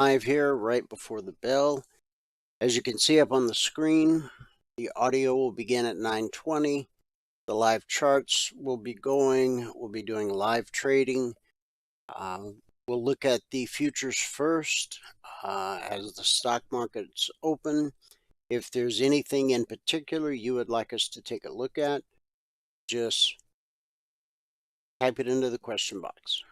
Live here right before the bell. As you can see up on the screen, the audio will begin at 9:20. The live charts will be going. We'll be doing live trading. We'll look at the futures first as the stock market's open. If there's anything in particular you would like us to take a look at, just type it into the question box.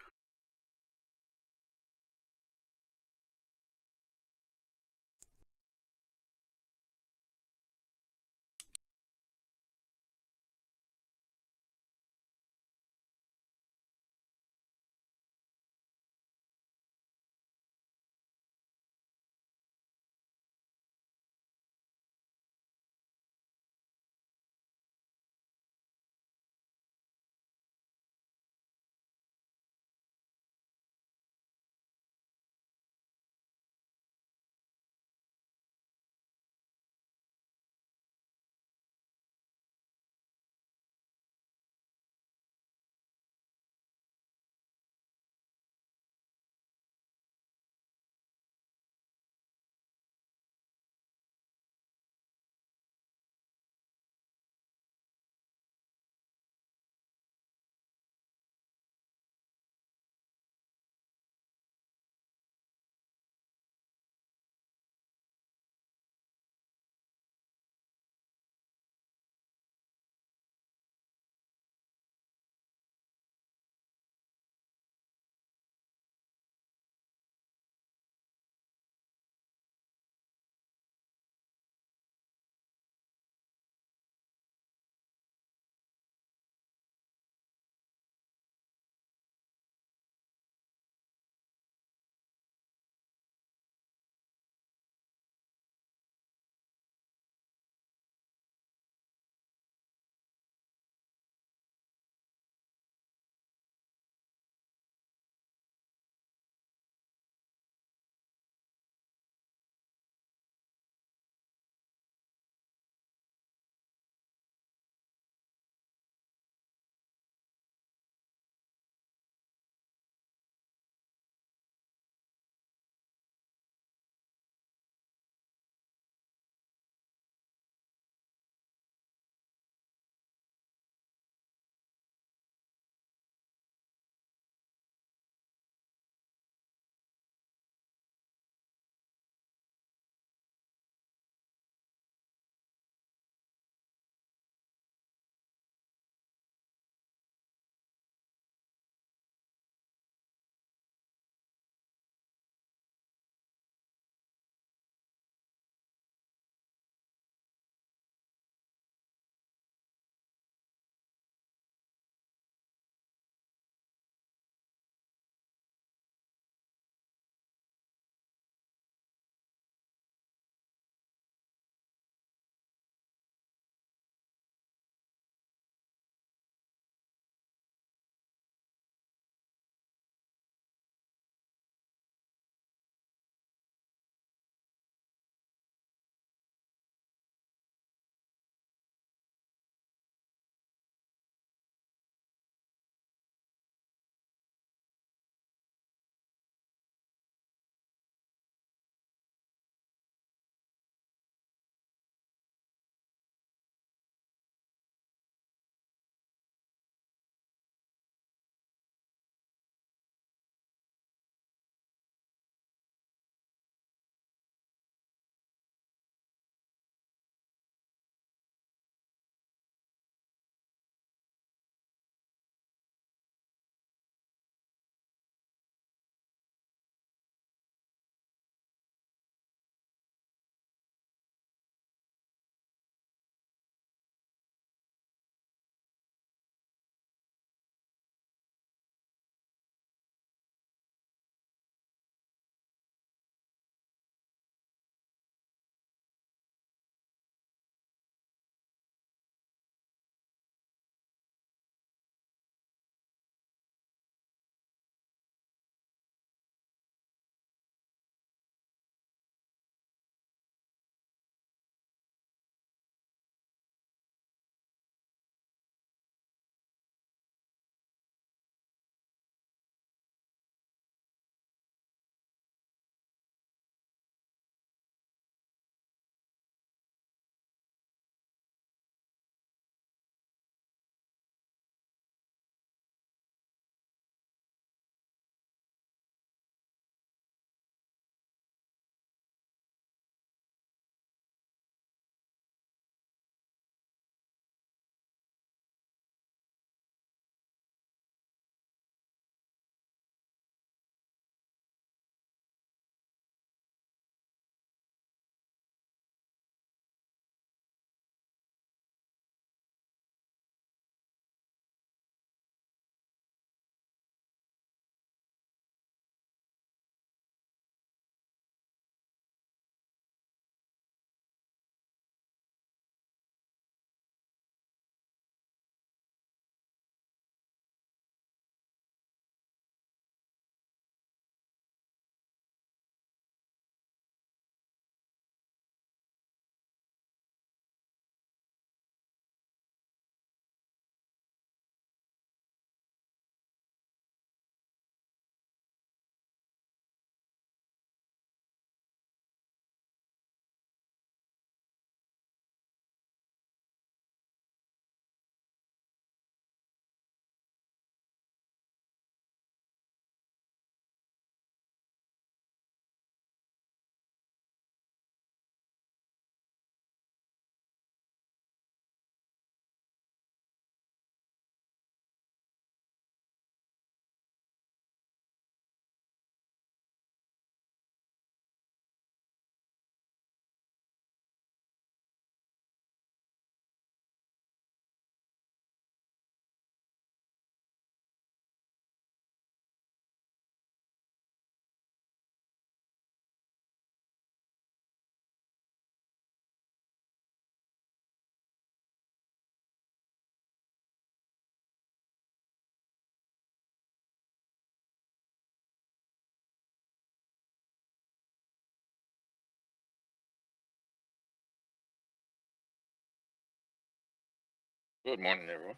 Good morning, everyone.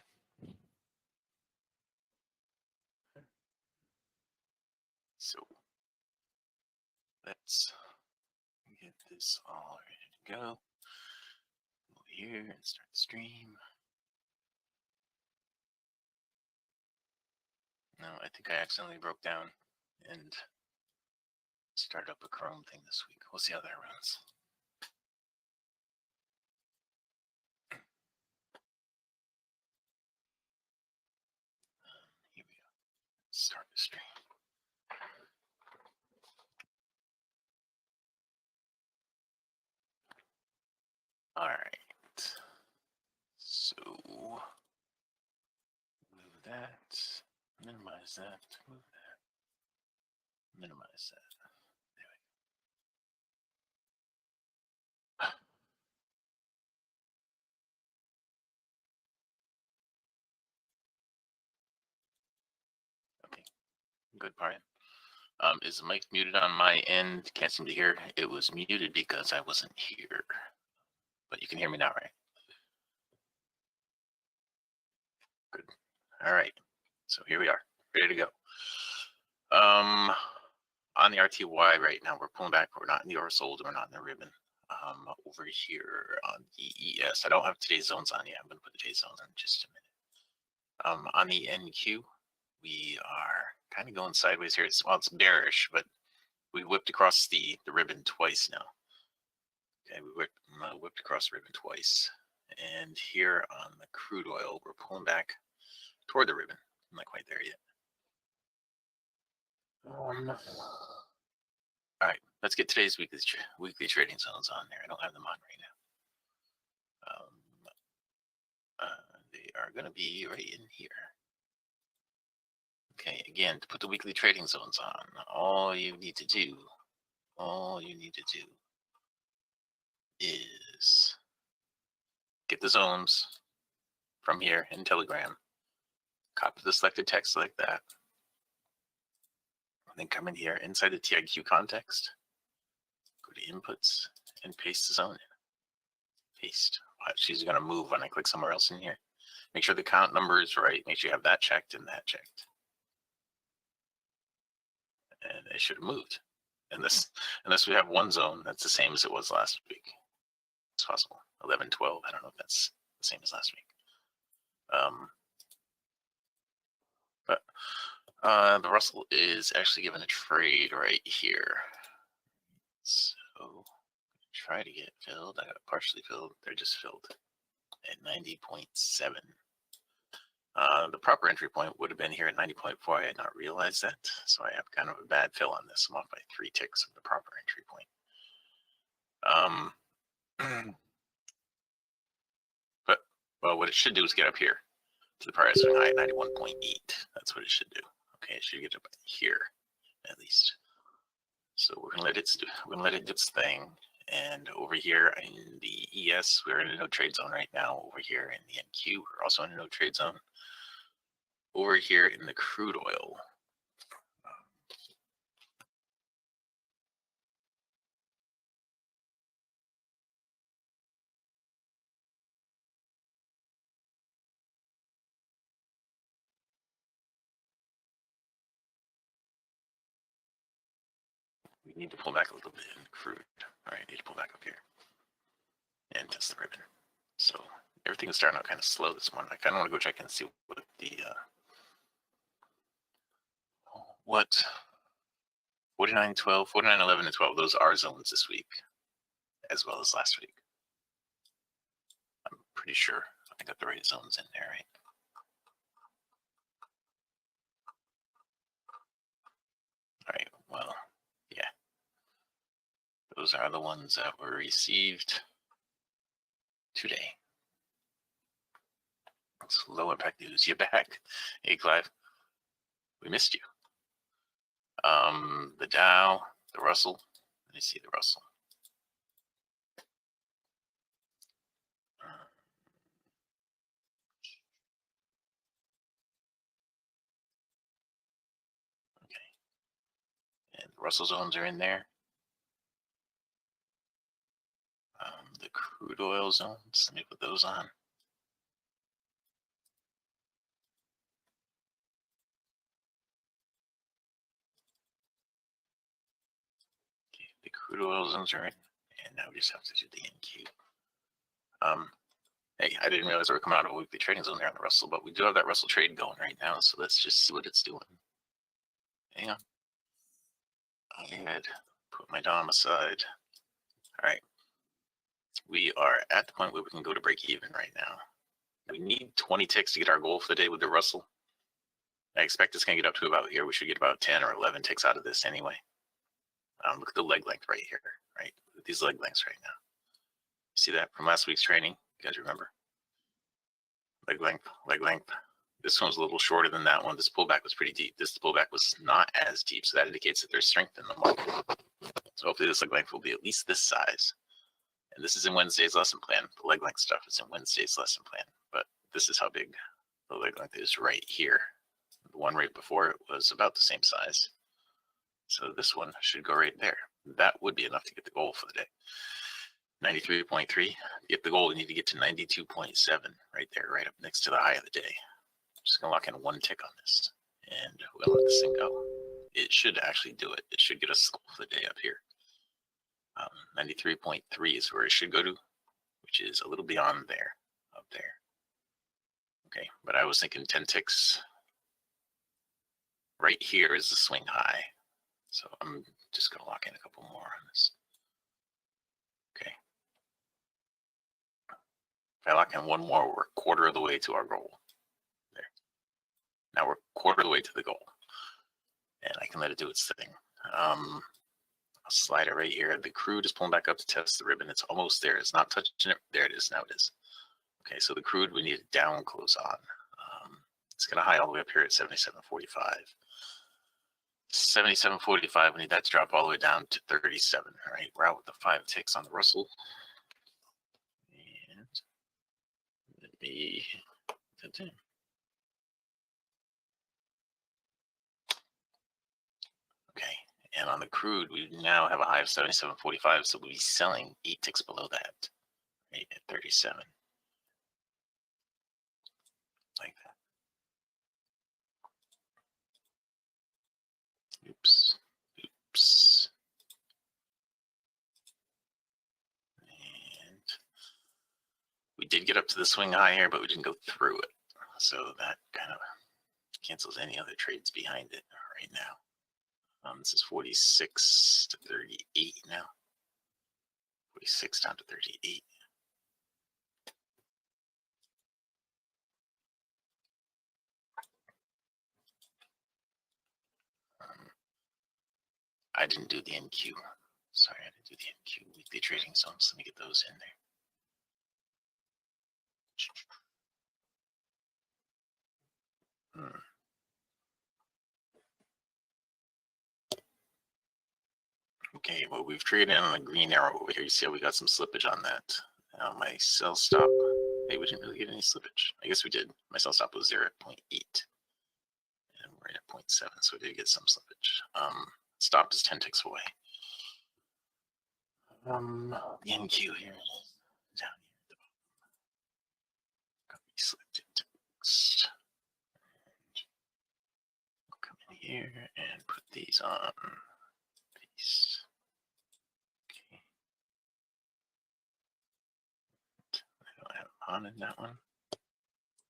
So let's get this all ready to go. Go here and start the stream. No, I think I accidentally broke down and started up a Chrome thing this week. We'll see how that runs. Here we go. Start the stream. All right. So move that, minimize that, move that, minimize that. There we go. Okay, good part. Is the mic muted on my end? Can't seem to hear. It was muted because I wasn't here. But you can hear me now, right? Good. All right. So here we are, ready to go. On the RTY right now, we're pulling back. We're not in the oversold. We're not in the ribbon. Over here on the ES, I don't have today's zones on yet. I'm going to put today's zones on in just a minute. On the NQ, we are kind of going sideways here. It's bearish, but we whipped across the ribbon twice now. Okay, we whipped across the ribbon twice. And here on the crude oil, we're pulling back toward the ribbon. I'm not quite there yet. All right, let's get today's weekly trading zones on there. I don't have them on right now. They are going to be right in here. Okay, again, to put the weekly trading zones on, all you need to do is get the zones from here in Telegram, copy the selected text like that, and then come in here inside the TIQ context, go to inputs, and paste the zone in. Paste. She's going to move when I click somewhere else in here. Make sure the count number is right. Make sure you have that checked and that checked. And it should have moved. Unless we have one zone that's the same as it was last week. It's possible. 11, 12. I don't know if that's the same as last week. But the Russell is actually given a trade right here. So try to get filled. I got it partially filled. They're just filled at 90.7. The proper entry point would have been here at 90.4. I had not realized that, so I have kind of a bad fill on this. I'm off by 3 ticks of the proper entry point. But well, what it should do is get up here to the prior swing high, 91.8. That's what it should do. Okay, it should get up here at least. So we're gonna let it do its thing. And over here in the ES, we're in a no trade zone right now. Over here in the NQ, we're also in a no trade zone. Over here in the crude oil, we need to pull back a little bit in crude. All right, need to pull back up here and test the ribbon. So everything is starting out kind of slow this morning. I kind of want to go check and see what 49, 12, 49, 11, and 12. Those are zones this week, as well as last week. I'm pretty sure I got the right zones in there, right? All right, well, yeah. Those are the ones that were received today. It's low impact news. You're back. Hey, Clive. We missed you. The Dow, the Russell. Let me see the Russell. Okay. And the Russell zones are in there. The crude oil zones. Let me put those on. Crude oil zones are in, and now we just have to do the NQ. Hey, I didn't realize we were coming out of a weekly trading zone there on the Russell, but we do have that Russell trade going right now, so let's just see what it's doing. Hang on. I had put my DOM aside. All right. We are at the point where we can go to break even right now. We need 20 ticks to get our goal for the day with the Russell. I expect it's going to get up to about here. We should get about 10 or 11 ticks out of this anyway. Look at the leg length right here, right? Look at these leg lengths right now. See that from last week's training? You guys remember? Leg length, leg length. This one's a little shorter than that one. This pullback was pretty deep. This pullback was not as deep, so that indicates that there's strength in the market. So hopefully this leg length will be at least this size. And this is in Wednesday's lesson plan. The leg length stuff is in Wednesday's lesson plan, but this is how big the leg length is right here. The one right before it was about the same size. So this one should go right there. That would be enough to get the goal for the day. 93.3. To get the goal, we need to get to 92.7 right there, right up next to the high of the day. I'm just gonna lock in one tick on this, and we'll let this thing go. It should actually do it. It should get us the goal for the day up here. 93.3 is where it should go to, which is a little beyond there, up there. Okay, but I was thinking 10 ticks right here is the swing high. So I'm just gonna lock in a couple more on this. Okay. If I lock in one more, we're a quarter of the way to our goal. There. Now we're a quarter of the way to the goal. And I can let it do its thing. I'll slide it right here. The crude is pulling back up to test the ribbon. It's almost there. It's not touching it. There it is. Now it is. Okay, so the crude we need a down close on. It's going to high all the way up here at 77.45. 77.45, we need that to drop all the way down to 37. All right, we're out with the 5 ticks on the Russell. And let me... Okay, and on the crude, we now have a high of 77.45, so we'll be selling 8 ticks below that, right at 37. Like that. Oops. Oops. And we did get up to the swing high here, but we didn't go through it. So that kind of cancels any other trades behind it right now. This is 46 to 38 now. 46 down to 38. I didn't do the NQ. Sorry, I didn't do the NQ weekly trading zones. Let me get those in there. Okay, well, we've traded on a green arrow over here. You see how we got some slippage on that. Now my sell stop, hey, we didn't really get any slippage. I guess we did. My sell stop was there at 0.8. And we're at 0.7, so we did get some slippage. Stop is 10 ticks away. The NQ here, down here. Copy selected text. We'll come in here and put these on. Paste. Okay. I don't have on in that one.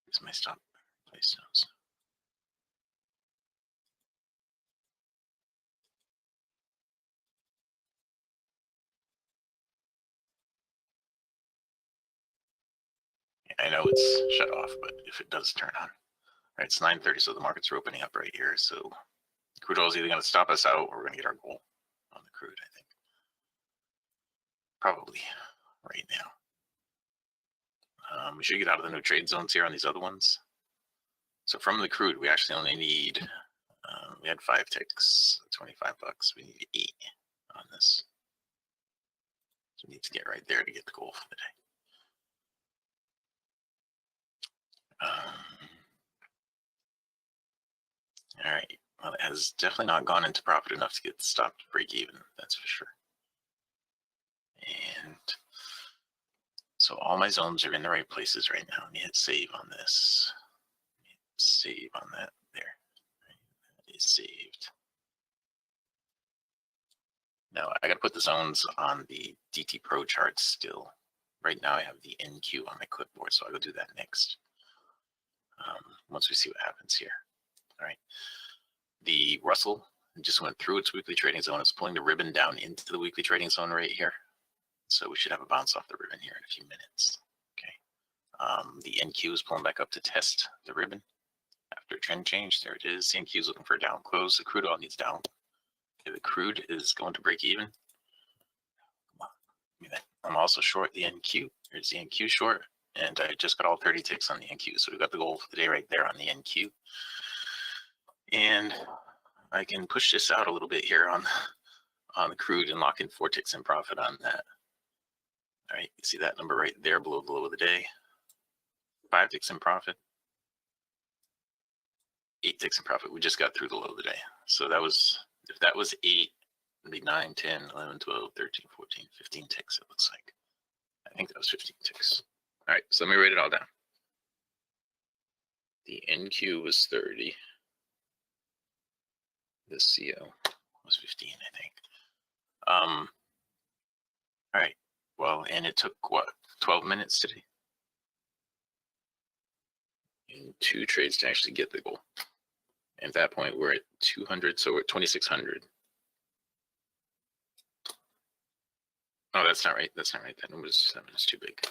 Here's my stop place notes. I know it's shut off, but if it does turn on. All right, it's 9:30, so the markets are opening up right here. So crude oil is either going to stop us out or we're going to get our goal on the crude, I think. Probably right now. We should get out of the no trade zones here on these other ones. So from the crude, we actually only need, we had 5 ticks, 25 bucks. We need 8 on this. So we need to get right there to get the goal for the day. All right, well, it has definitely not gone into profit enough to get stopped break even, that's for sure. And so all my zones are in the right places right now. Let me hit save on this. Save on that there. Right. That is saved. Now I got to put the zones on the DT Pro chart still. Right now I have the NQ on my clipboard, so I'll go do that next. Once we see what happens here. All right. The Russell just went through its weekly trading zone. It's pulling the ribbon down into the weekly trading zone right here. So we should have a bounce off the ribbon here in a few minutes. Okay. The NQ is pulling back up to test the ribbon after a trend change. There it is. The NQ is looking for a down close. The crude oil needs down. Okay, the crude is going to break even. I'm also short the NQ. Here's the NQ short, and I just got all 30 ticks on the NQ. So we got the goal for the day right there on the NQ. And I can push this out a little bit here on the crude and lock in 4 ticks in profit on that. All right, you see that number right there below the low of the day. 5 ticks in profit. 8 ticks in profit. We just got through the low of the day. So that was, if that was 8, it'd be 9, 10, 11, 12, 13, 14, 15 ticks, it looks like. I think that was 15 ticks. All right, so let me write it all down. The NQ was 30. The CO was 15, I think. All right, well, and it took what, 12 minutes today? And 2 trades to actually get the goal. And at that point, we're at 200, so we're at 2,600. Oh, that's not right. That's not right. That number is too big.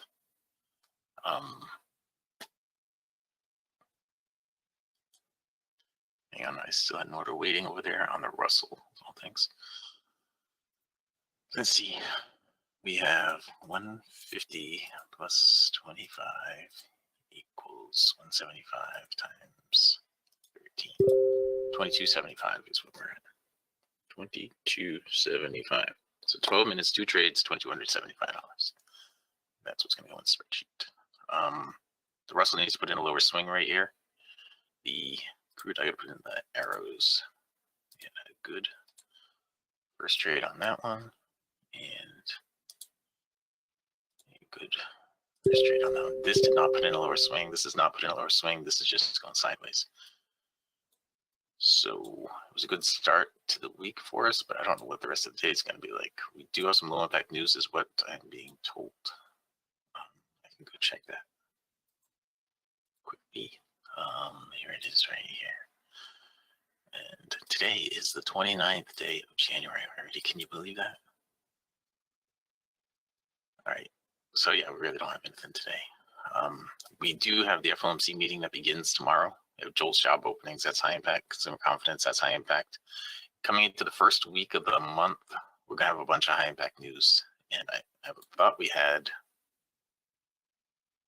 Hang on, I still had an order waiting over there on the Russell, all things. Let's see. We have 150 plus 25 equals 175 times 13. 2275 is what we're at. 2275. So 12 minutes, 2 trades, $2,275. That's what's going to go in the spreadsheet. The Russell needs to put in a lower swing right here. The crude, I got to put in the arrows. Yeah, good. First trade on that one. And good. First trade on that one. This did not put in a lower swing. This does not put in a lower swing. This is just going sideways. So it was a good start to the week for us, but I don't know what the rest of the day is going to be like. We do have some low impact news is what I'm being told. I can go check that quickly. Here it is right here. And today is the 29th day of January already. Can you believe that? All right. So yeah, we really don't have anything today. We do have the FOMC meeting that begins tomorrow. We have Joel's job openings, that's high impact. Consumer confidence, that's high impact. Coming into the first week of the month, we're gonna have a bunch of high impact news. And I thought we had,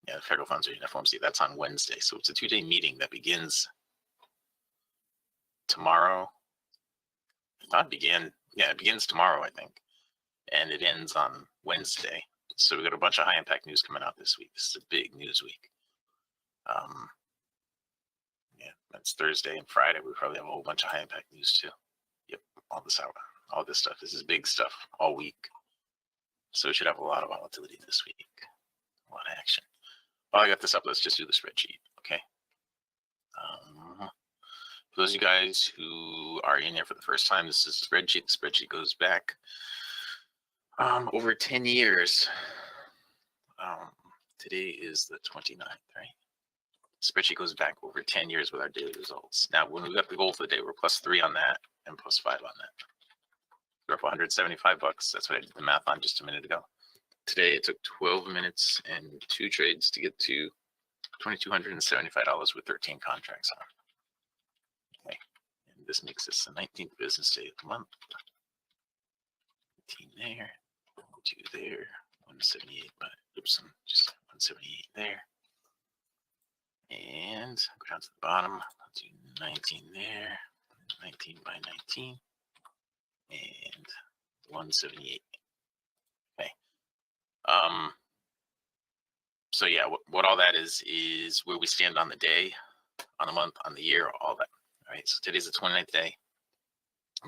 the federal funds rate FOMC, that's on Wednesday. So it's a 2-day meeting that begins tomorrow. I thought it began, it begins tomorrow, I think. And it ends on Wednesday. So we got a bunch of high impact news coming out this week. This is a big news week. That's Thursday and Friday. We probably have a whole bunch of high impact news too. Yep, all this stuff. This is big stuff all week. So we should have a lot of volatility this week. A lot of action. While I got this up, let's just do the spreadsheet, okay? For those of you guys who are in here for the first time, this is the spreadsheet. The spreadsheet goes back over 10 years. Today is the 29th, right? Spreadsheet goes back over 10 years with our daily results. Now, when we got the goal for the day, we're +3 on that and +5 on that. We're up 175 bucks. That's what I did the math on just a minute ago. Today, it took 12 minutes and 2 trades to get to $2,275 with 13 contracts on. Okay, and this makes this the 19th business day of the month. 19 there, 2 there, 178, but oops, just 178 there. And go down to the bottom, I'll do 19 there, 19 by 19, and 178. Okay. So yeah, what all that is where we stand on the day, on the month, on the year, all that. All right, so today's the 29th day.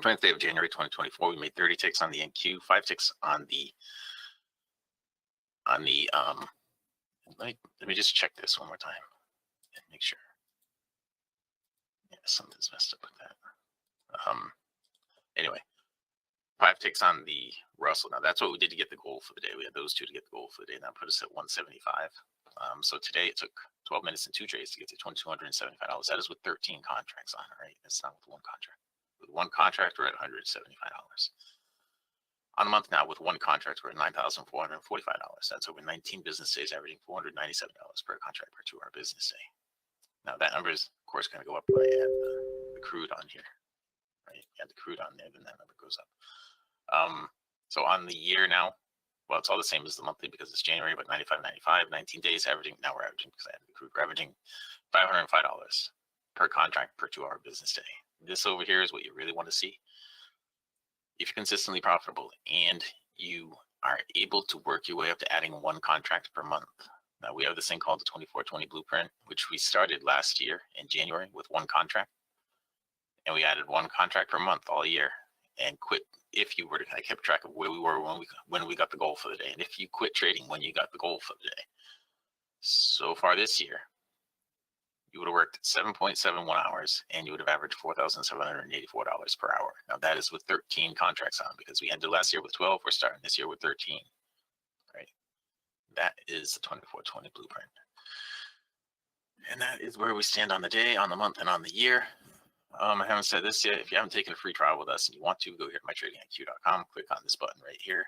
29th day of January 2024. We made 30 ticks on the NQ, 5 ticks on the let me just check this one more time and make sure. Yeah, something's messed up with that. Anyway, 5 ticks on the Russell. Now that's what we did to get the goal for the day. We had those two to get the goal for the day. And that put us at 175. So today it took 12 minutes and 2 trades to get to $2,275. That is with 13 contracts on it, right? That's not with one contract. With one contract, we're at $175. On a month now, with one contract, we're at $9,445. That's over 19 business days, averaging $497 per contract per 2-hour business day. Now that number is, of course, going to go up when I add the crude on here. Right? Add the crude on there, then that number goes up. So on the year now, well, it's all the same as the monthly because it's January, but 95.95, 19 days averaging. Now we're averaging, because I added the crude, we're averaging $505 per contract per 2-hour business day. This over here is what you really want to see. If you're consistently profitable and you are able to work your way up to adding one contract per month. Now we have this thing called the 24/20 blueprint, which we started last year in January with one contract. And we added one contract per month all year and quit. If you were to, I kept track of where we were when we got the goal for the day. And if you quit trading when you got the goal for the day. So far this year, you would have worked 7.71 hours and you would have averaged $4,784 per hour. Now that is with 13 contracts on, because we ended last year with 12. We're starting this year with 13, right? That is the 24/20 blueprint. And that is where we stand on the day, on the month, and on the year. I haven't said this yet. If you haven't taken a free trial with us and you want to, go here to mytradingiq.com, click on this button right here,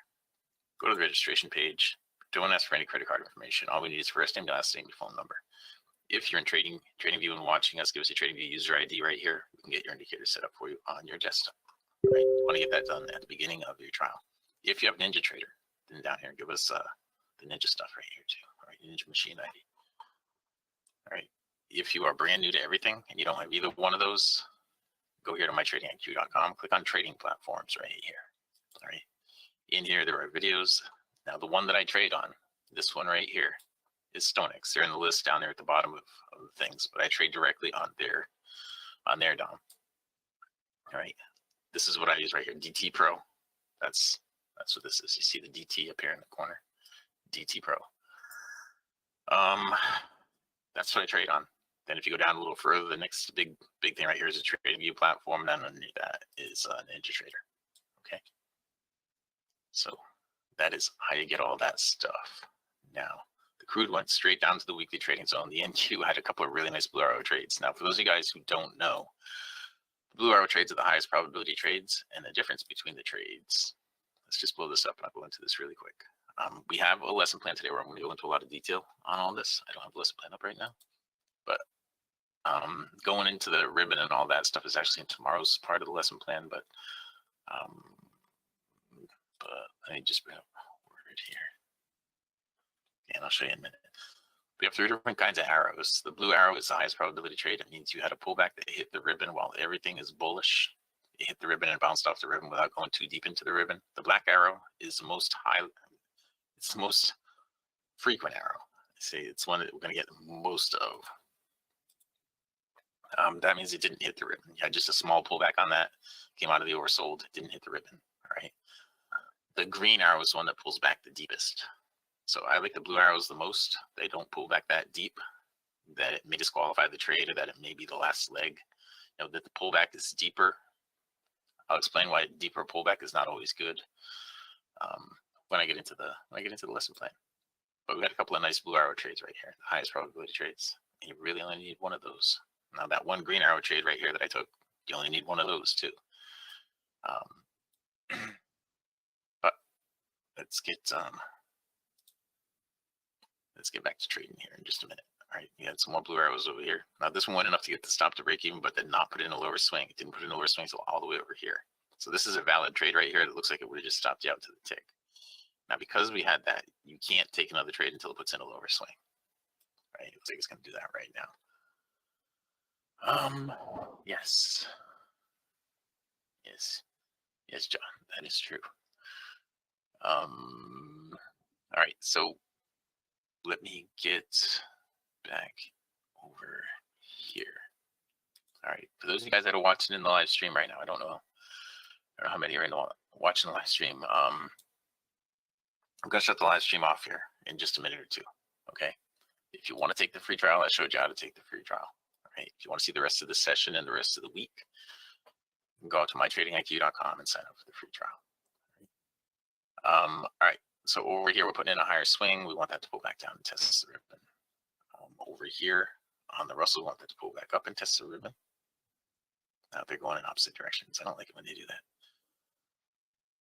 go to the registration page. Don't ask for any credit card information. All we need is first name, last name, your phone number. If you're in TradingView and watching us, give us your TradingView user ID right here. We can get your indicator set up for you on your desktop. Right? You want to get that done at the beginning of your trial. If you have Ninja Trader, then down here, give us the Ninja stuff right here too. All right, Ninja machine ID. All right. If you are brand new to everything and you don't have either one of those, go here to mytradingiq.com, click on trading platforms right here. All right. In here, there are videos. Now, the one that I trade on, this one right here, is StoneX. They're in the list down there at the bottom of the things, but I trade directly on their DOM. All right. This is what I use right here, DT Pro. That's what this is. You see the DT up here in the corner, DT Pro. That's what I trade on. Then if you go down a little further, the next big thing right here is a TradingView platform. Then underneath that is Ninja Trader. Okay. So that is how you get all that stuff. Now, the crude went straight down to the weekly trading zone. The NQ had a couple of really nice blue arrow trades. Now, for those of you guys who don't know, the blue arrow trades are the highest probability trades, and the difference between the trades. Let's just blow this up and I'll go into this really quick. We have a lesson plan today where I'm going to go into a lot of detail on all this. I don't have a lesson plan up right now, but going into the ribbon and all that stuff is actually in tomorrow's part of the lesson plan. But let me just bring up a word here, and I'll show you in a minute. We have 3 different kinds of arrows. The blue arrow is the highest probability trade. It means you had a pullback that hit the ribbon while everything is bullish. It hit the ribbon and bounced off the ribbon without going too deep into the ribbon. The black arrow is the most it's the most frequent arrow. I say it's one that we're going to get most of. That means it didn't hit the ribbon. You had just a small pullback on that, came out of the oversold, it didn't hit the ribbon. All right. The green arrow is the one that pulls back the deepest. So I like the blue arrows the most. They don't pull back that deep, that it may disqualify the trade or that it may be the last leg. You know, that the pullback is deeper. I'll explain why deeper pullback is not always good when I get into the lesson plan. But we got a couple of nice blue arrow trades right here, the highest probability trades. And you really only need one of those. Now that one green arrow trade right here that I took, you only need one of those too. But let's get back to trading here in just a minute. All right, you had some more blue arrows over here. Now this one went enough to get the stop to break even, but did not put in a lower swing. It didn't put in a lower swing until all the way over here. So this is a valid trade right here that looks like it would have just stopped you out to the tick. Now because we had that, you can't take another trade until it puts in a lower swing. Right? It looks like it's going to do that right now. Yes, John, that is true. All right, so let me get back over here. All right, for those of you guys that are watching in the live stream right now, I don't know how many are watching the live stream. I'm gonna shut the live stream off here in just a minute or two. Okay, if you want to take the free trial, I showed you how to take the free trial. Right. If you want to see the rest of the session and the rest of the week, you can go out to mytradingiq.com and sign up for the free trial. All right, so over here, we're putting in a higher swing. We want that to pull back down and test the ribbon. Over here on the Russell, we want that to pull back up and test the ribbon. Now they're going in opposite directions. I don't like it when they do that.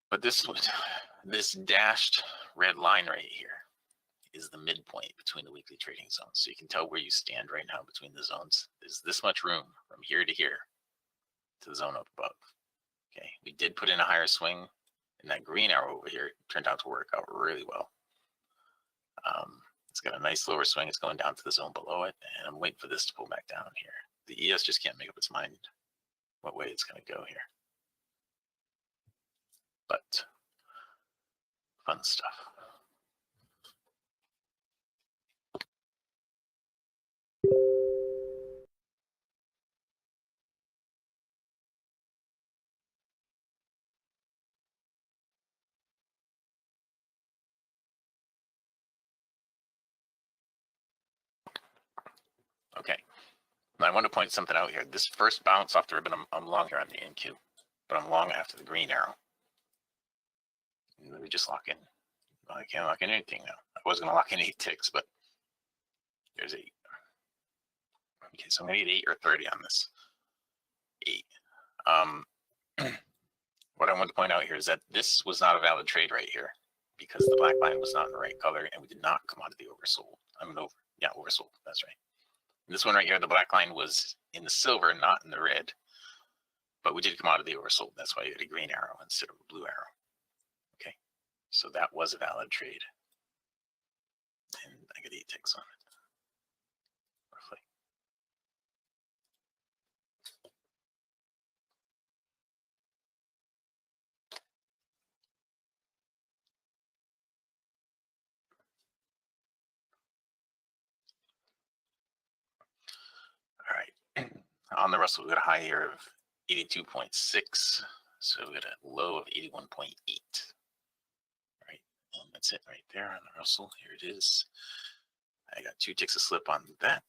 But this dashed red line right here is the midpoint between the weekly trading zones. So you can tell where you stand right now between the zones. There's this much room from here to here to the zone up above. Okay, we did put in a higher swing, and that green arrow over here turned out to work out really well. It's got a nice lower swing. It's going down to the zone below it, and I'm waiting for this to pull back down here. The ES just can't make up its mind what way it's going to go here. But fun stuff. Okay, now I want to point something out here. This first bounce off the ribbon, I'm long here on the NQ, but I'm long after the green arrow. And let me just lock in. Well, I can't lock in anything now. I was going to lock in 8 ticks, but there's 8. Okay, so I'm going to get 8 or 30 on this. 8. What I want to point out here is that this was not a valid trade right here because the black line was not in the right color and we did not come out of the oversold. Oversold. That's right. This one right here, the black line was in the silver, not in the red. But we did come out of the oversold. That's why you get a green arrow instead of a blue arrow. Okay, so that was a valid trade. And I got 8 ticks on it, roughly. All right, on the Russell, we got a high here of 82.6. So we got a low of 81.8. Right, and that's it right there on the Russell. Here it is. I got 2 ticks of slip on that.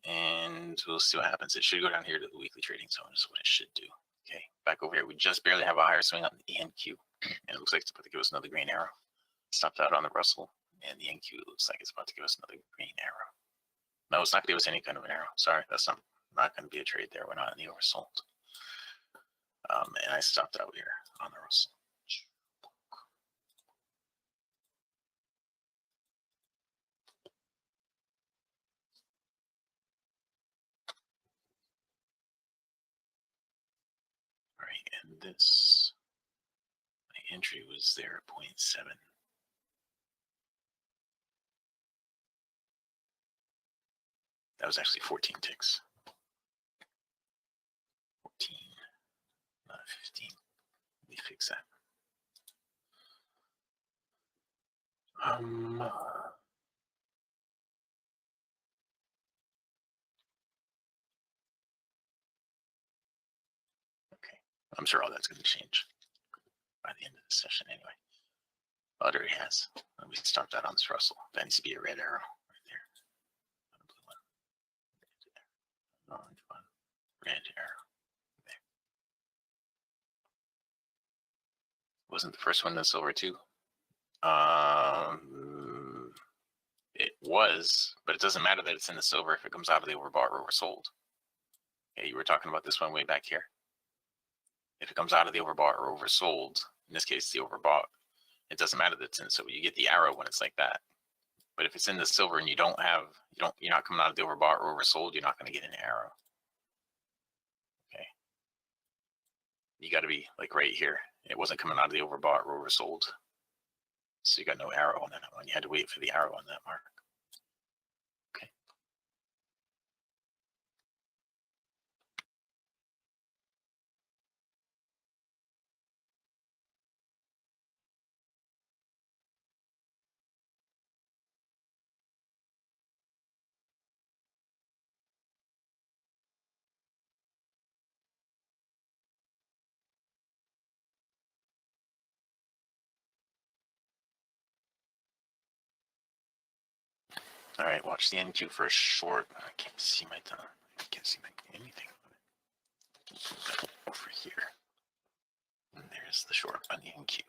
And we'll see what happens. It should go down here to the weekly trading zone is what it should do. Okay, back over here, we just barely have a higher swing on the NQ. And it looks like it's about to give us another green arrow. Stopped out on the Russell, and the NQ looks like it's about to give us another green arrow. No, it's not going to give us any kind of an arrow. Sorry, that's not going to be a trade there. We're not in the oversold. And I stopped out here on the Russell. All right, and this, my entry was there at 0.7. That was actually 14 ticks. 14, not 15. Let me fix that. Okay, I'm sure all that's going to change by the end of the session anyway. Oh, it already has. We stopped out on this Russell. That needs to be a red arrow right there. Not a blue one. Orange one. Red arrow. There. Wasn't the first one the silver too? It was, but it doesn't matter that it's in the silver if it comes out of the overbought or oversold. Okay, you were talking about this one way back here. If it comes out of the overbought or oversold, in this case the overbought, it doesn't matter that it's in the silver. You get the arrow when it's like that. But if it's in the silver and you're not coming out of the overbought or oversold, you're not going to get an arrow. Okay. You got to be like right here. It wasn't coming out of the overbought or oversold. So you got no arrow on that one. You had to wait for the arrow on that mark. Okay. All right, watch the NQ for a short. I can't see my time. I can't see anything. Over here. And there's the short on the NQ.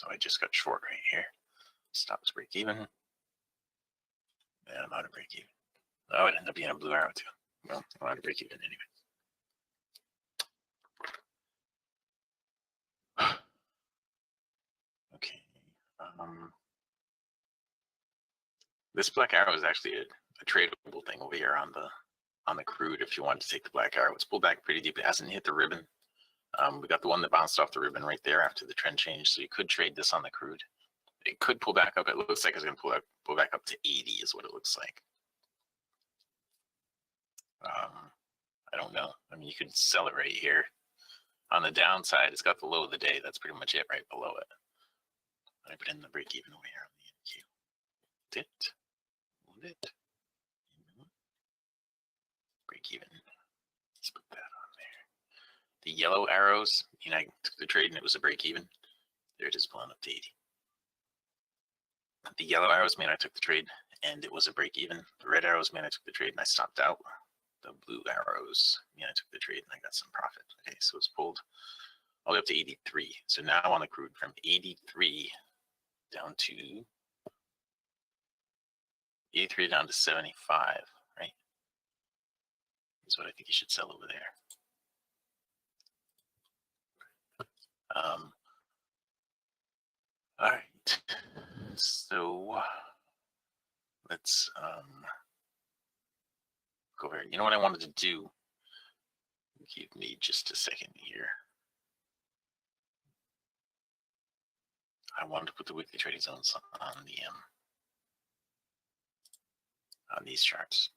So I just got short right here. Stops break even. And I'm out of break even. Oh, it ended up being a blue arrow too. Well, I'm out of break even anyway. Okay. This black arrow is actually a tradable thing over here on the crude. If you want to take the black arrow, it's pulled back pretty deep. It hasn't hit the ribbon. We got the one that bounced off the ribbon right there after the trend change. So you could trade this on the crude. It could pull back up. It looks like it's going to pull back up to 80 is what it looks like. I don't know. I mean, you could sell it right here. On the downside, it's got the low of the day. That's pretty much it right below it. I put in the break even over here on the NQ. Hold it. Break even. Let's put that on there. The yellow arrows, I took the trade and it was a break even. There it is, pulling up to 80. The yellow arrows mean I took the trade and it was a break even. The red arrows mean I took the trade and I stopped out. The blue arrows mean I took the trade and I got some profit. Okay, so it's pulled all the way up to 83. So now on the crude from 83 down to 83 down to 75, right? Is what I think you should sell over there. All right, so let's go over here. You know what I wanted to do? Give me just a second here. I wanted to put the weekly trading zones on these charts.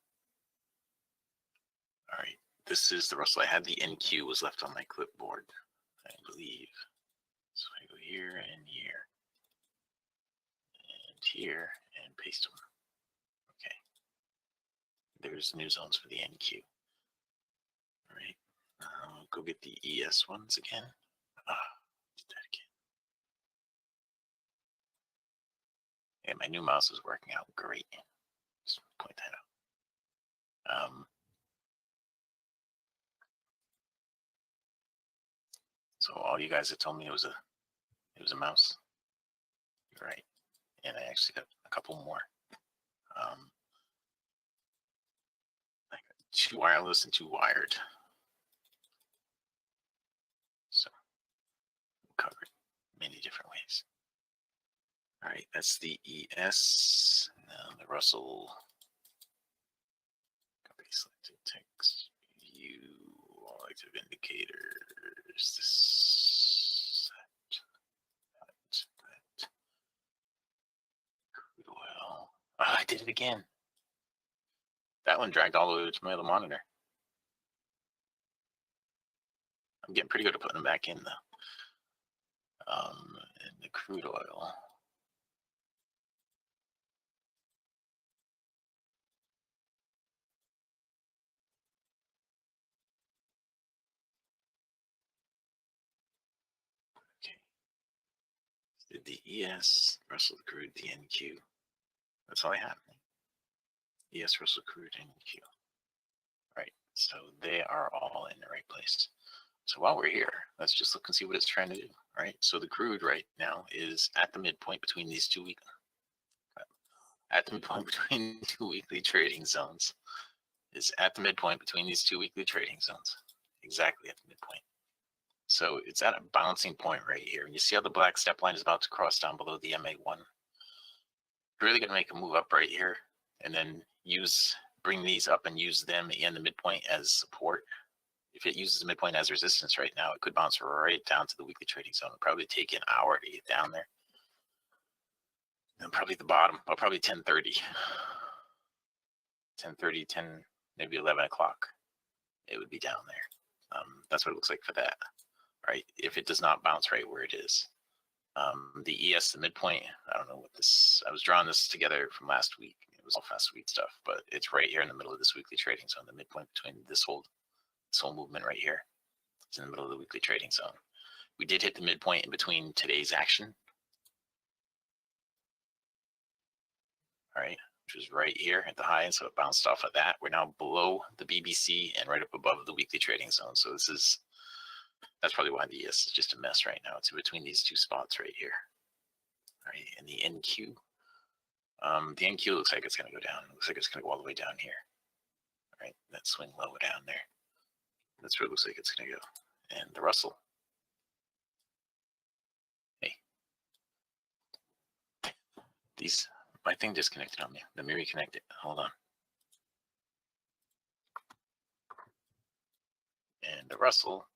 All right, this is the Russell. I had the NQ was left on my clipboard, I believe. So I go here and here and here and paste them. Okay. There's new zones for the NQ. All right. Go get the ES ones again. Did that again. Yeah, my new mouse is working out great. Just point that out. So all you guys that told me it was a mouse, you're right. And I actually got a couple more. I got 2 wireless and 2 wired. So we'll cover it many different ways. All right, that's the ES. Now the Russell. Copy selected text. View all active indicators. This. That. Crude oil. Oh, I did it again. That one dragged all the way to my other monitor. I'm getting pretty good at putting them back in though. And the crude oil. Okay. Did the ES, Russell crude, the NQ. That's all I have. ES, Russell crude, NQ. Right. So they are all in the right place. So while we're here, let's just look and see what it's trying to do. Right. So the crude right now is at the midpoint between these 2 weekly. At the midpoint between 2 weekly trading zones. Is at the midpoint between these 2 weekly trading zones. Exactly at the midpoint. So it's at a bouncing point right here. And you see how the black step line is about to cross down below the MA1. You're really going to make a move up right here and then bring these up and use them in the midpoint as support. If it uses the midpoint as resistance right now, it could bounce right down to the weekly trading zone. It'll probably take an hour to get down there. And probably the bottom, probably 10:30. 10:30, 10, maybe 11 o'clock. It would be down there. That's what it looks like for that. Right? If it does not bounce right where it is. The ES, the midpoint, I don't know what this, I was drawing this together from last week. It was all fast week stuff, but it's right here in the middle of this weekly trading zone, the midpoint between this whole movement right here. It's in the middle of the weekly trading zone. We did hit the midpoint in between today's action. All right, which was right here at the high, and so it bounced off of that. We're now below the BBC and right up above the weekly trading zone. So that's probably why the ES is just a mess right now. It's in between these 2 spots right here. right? And the NQ, the NQ looks like it's going to go down. It looks like it's going to go all the way down here, right? That swing low down there. That's where it looks like it's going to go. And the Russell, hey, my thing disconnected on me. Let me reconnect it. Hold on. And the Russell,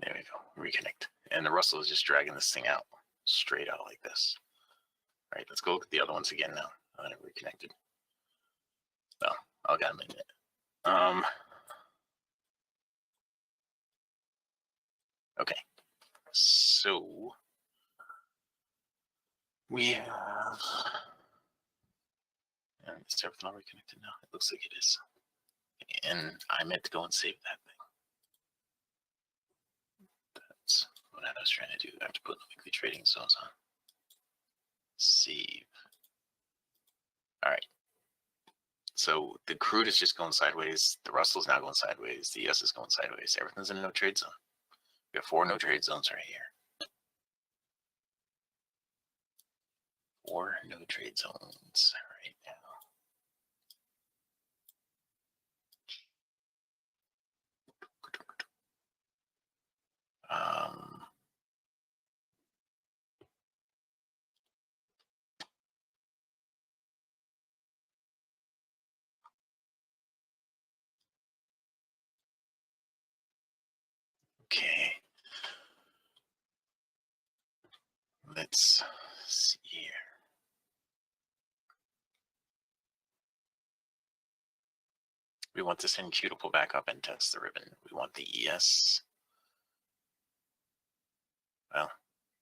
there we go, reconnect. And the Russell is just dragging this thing out, straight out like this. All right, let's go look at the other ones again now. I never reconnected. Well, I'll get a minute. Okay, so we have, is everything all reconnected now? It looks like it is. And I meant to go and save that thing. That's what I was trying to do. I have to put the weekly trading zones on. Save. All right. So the crude is just going sideways. The Russell's now going sideways. The US is going sideways. Everything's in a no trade zone. We have 4 no trade zones right here. 4 no trade zones right now. Okay. Let's see here. We want this NQ to pull back up and test the ribbon. We want the ES, well,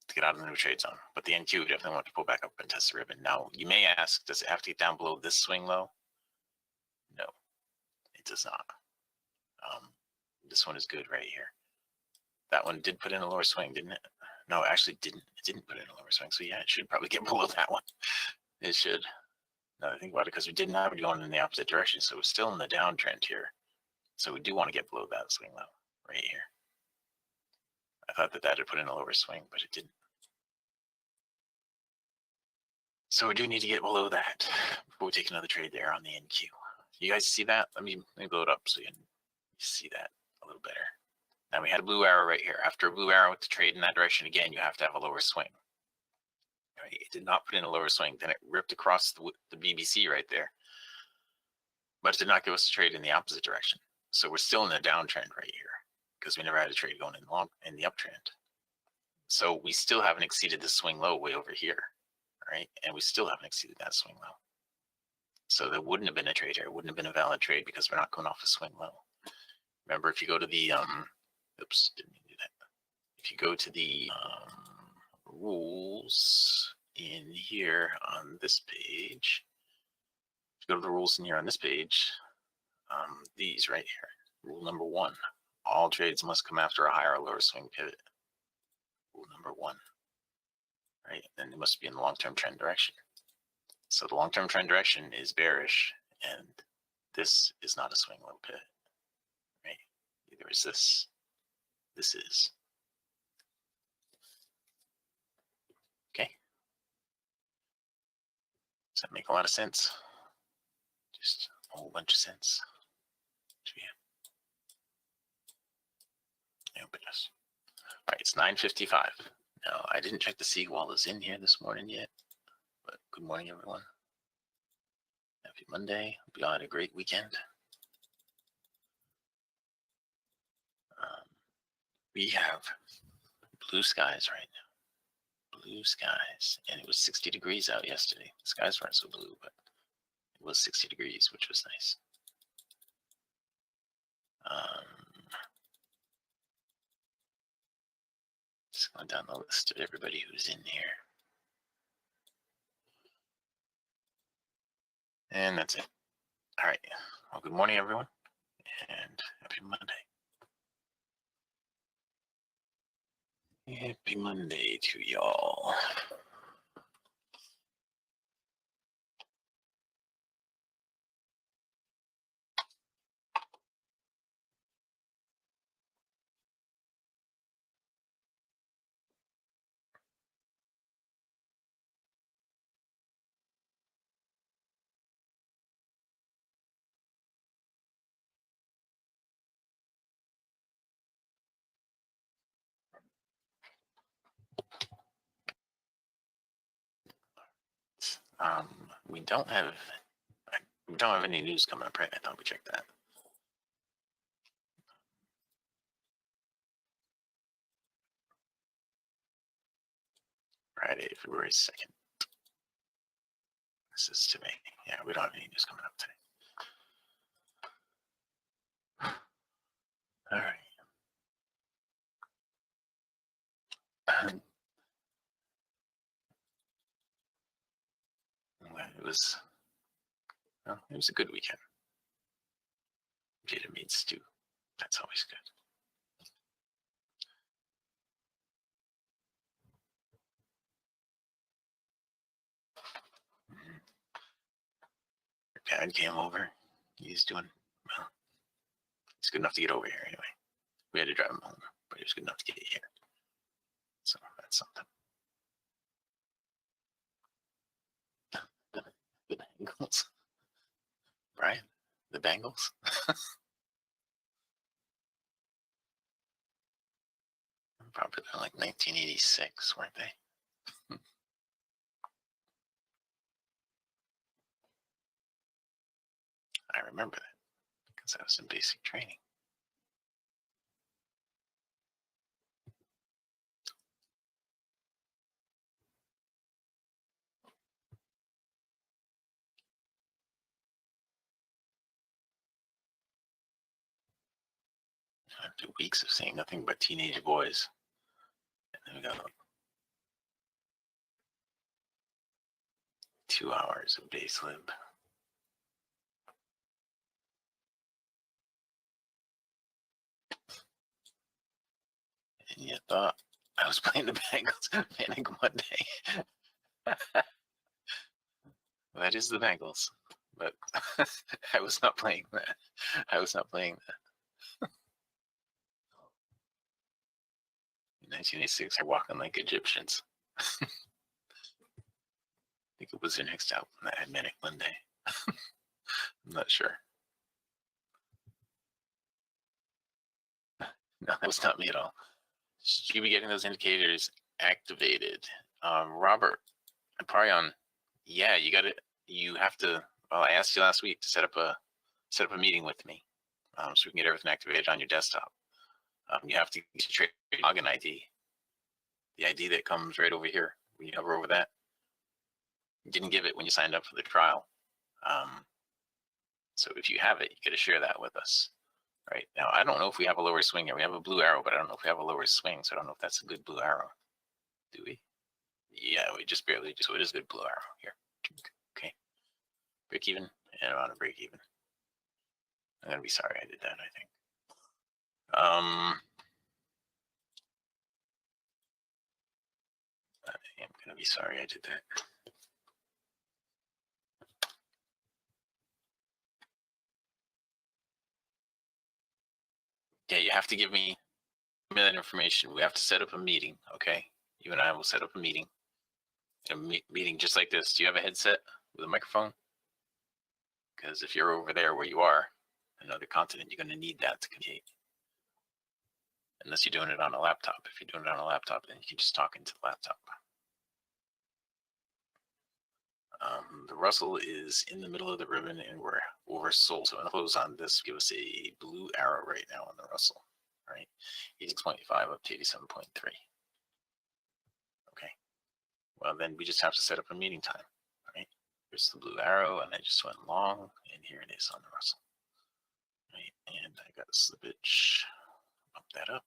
to get out of the new trade zone. But the NQ definitely want to pull back up and test the ribbon. Now, you may ask, does it have to get down below this swing low? No, it does not. This one is good right here. That one did put in a lower swing, didn't it? No, it actually didn't. It didn't put in a lower swing. So yeah, it should probably get below that one. It should. Now I think about it, because we didn't have it going in the opposite direction. So we're still in the downtrend here. So we do want to get below that swing low right here. I thought that had put in a lower swing, but it didn't. So we do need to get below that before we take another trade there on the NQ. You guys see that? Let me blow it up so you can see that a little better. Now we had a blue arrow right here. After a blue arrow to trade in that direction again, you have to have a lower swing. Right? It did not put in a lower swing. Then it ripped across the BBC right there. But it did not give us a trade in the opposite direction. So we're still in a downtrend right here because we never had a trade going in the uptrend. So we still haven't exceeded the swing low way over here, right? And we still haven't exceeded that swing low. So there wouldn't have been a trade here. It wouldn't have been a valid trade because we're not going off a swing low. Remember, if you go to the, oops, didn't mean to do that. If you go to the rules in here on this page, if you go to the rules in here on this page, these right here, rule number 1, all trades must come after a higher or lower swing pivot. Rule number 1, right? And they must be in the long-term trend direction. So the long-term trend direction is bearish, and this is not a swing low pivot, right? Either is this is. Okay. Does that make a lot of sense? Just a whole bunch of sense. Yeah. I hope it does. All right, it's 9:55. Now, I didn't check to see who all is in here this morning yet, but good morning, everyone. Happy Monday. Hope you all had a great weekend. We have blue skies right now. Blue skies. And it was 60 degrees out yesterday. The skies weren't so blue, but it was 60 degrees, which was nice. Just going down the list of everybody who's in here. And that's it. All right. Well, good morning, everyone, and happy Monday. Happy Monday to y'all. We don't have any news coming up, right? I thought we checked that. Friday, February 2nd. This is today. Yeah, we don't have any news coming up today. All right. It was a good weekend. Vietnamese stew. That's always good. Your dad came over. He's doing well. He's good enough to get over here anyway. We had to drive him home, but he was good enough to get here. So that's something. The Bengals. Brian, the Bengals. Probably like 1986, weren't they? I remember that because I was in basic training. After weeks of seeing nothing but teenage boys. And then we got 2 hours of base lib. And you thought I was playing the Bengals Panic Monday. That is the Bengals, but I was not playing that. I was not playing that. In 1986, they're walking like Egyptians. I think it was their next album that had Manic Monday. I'm not sure. No, that was not me at all. Should you be getting those indicators activated? Robert, probably on. Yeah, you got it. You have to. Well, I asked you last week to set up a meeting with me, so we can get everything activated on your desktop. You have to get your trade login ID, the ID that comes right over here. When you hover over that, you didn't give it when you signed up for the trial. So if you have it, you got to share that with us. Right now, I don't know if we have a lower swing here. We have a blue arrow, but I don't know if we have a lower swing, so I don't know if that's a good blue arrow. Do we? Yeah, we just barely do. So it is a good blue arrow here. Okay. Break even, and I'm on a break even. I'm gonna be sorry I did that, I think. I am gonna be sorry I did that. Yeah, you have to give me that information. We have to set up a meeting, okay? You and I will set up a meeting. A meeting just like this. Do you have a headset with a microphone? Because if you're over there where you are, another continent, you're going to need that to communicate. Unless you're doing it on a laptop. If you're doing it on a laptop, then you can just talk into the laptop. The Russell is in the middle of the ribbon and we're oversold. So I'm going to close on this. Give us a blue arrow right now on the Russell. Right, 86.5 up to 87.3. Okay. Well, then we just have to set up a meeting time. Right. Here's the blue arrow, and I just went long, and here it is on the Russell. Right, and I got a slippage. Bump that up.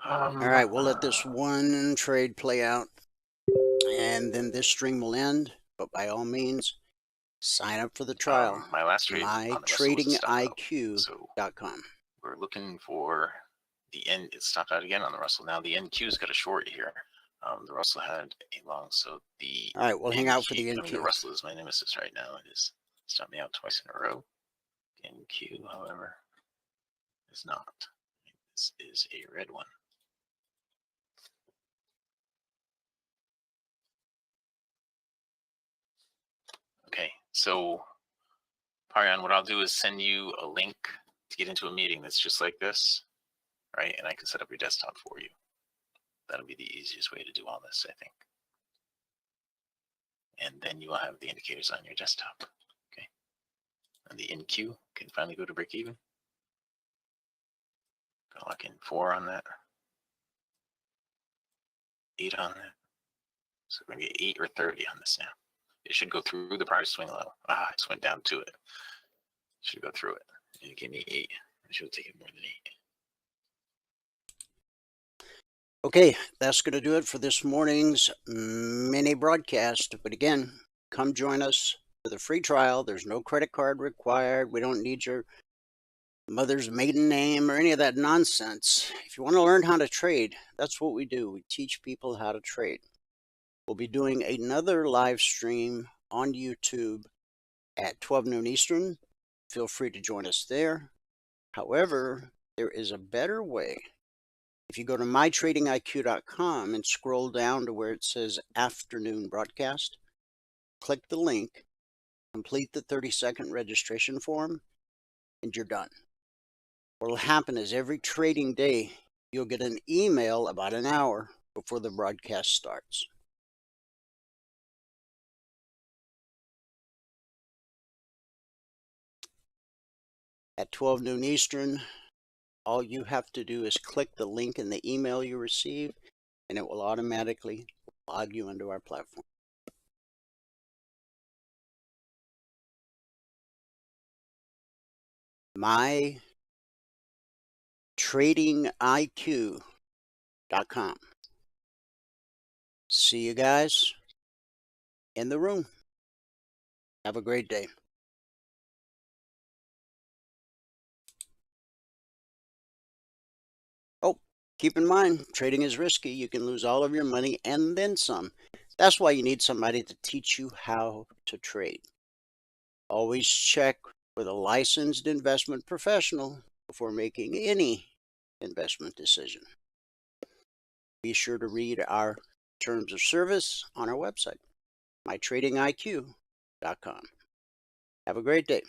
All right, we'll let this one trade play out, and then this string will end. but by all means, sign up for the trial. My last trade on the Russell was a stop out. MyTradingIQ.com. We're looking for the end. It stopped out again on the Russell. Now the NQ's got a short here. The Russell had a long, so the all right, we'll hang out for the NQ. I mean, the Russell is my nemesis right now. It is stopped me out twice in a row. NQ, however, is not. This is a red one. Okay, so Parian, what I'll do is send you a link to get into a meeting that's just like this, right? And I can set up your desktop for you. That'll be the easiest way to do all this, I think. And then you will have the indicators on your desktop, okay? And the NQ can finally go to break even. Gonna lock in 4 on that. 8 on that. So we're gonna get 8 or 30 on this now. It should go through the prior swing low. I just went down to it. Should go through it. And it gave me 8. I should have taken more than 8. Okay, that's going to do it for this morning's mini broadcast. But again, come join us for the free trial. There's no credit card required. We don't need your mother's maiden name or any of that nonsense. If you want to learn how to trade, that's what we do. We teach people how to trade. We'll be doing another live stream on YouTube at 12 noon Eastern. Feel free to join us there. However, there is a better way. If you go to mytradingiq.com and scroll down to where it says afternoon broadcast, click the link, complete the 30-second registration form, and you're done. What will happen is every trading day, you'll get an email about an hour before the broadcast starts. At 12 noon Eastern, all you have to do is click the link in the email you receive, and it will automatically log you into our platform. mytradingiq.com. See you guys in the room. Have a great day. Oh, keep in mind, trading is risky. You can lose all of your money and then some. That's why you need somebody to teach you how to trade. Always check with a licensed investment professional before making any investment decision. Be sure to read our terms of service on our website, mytradingiq.com. Have a great day.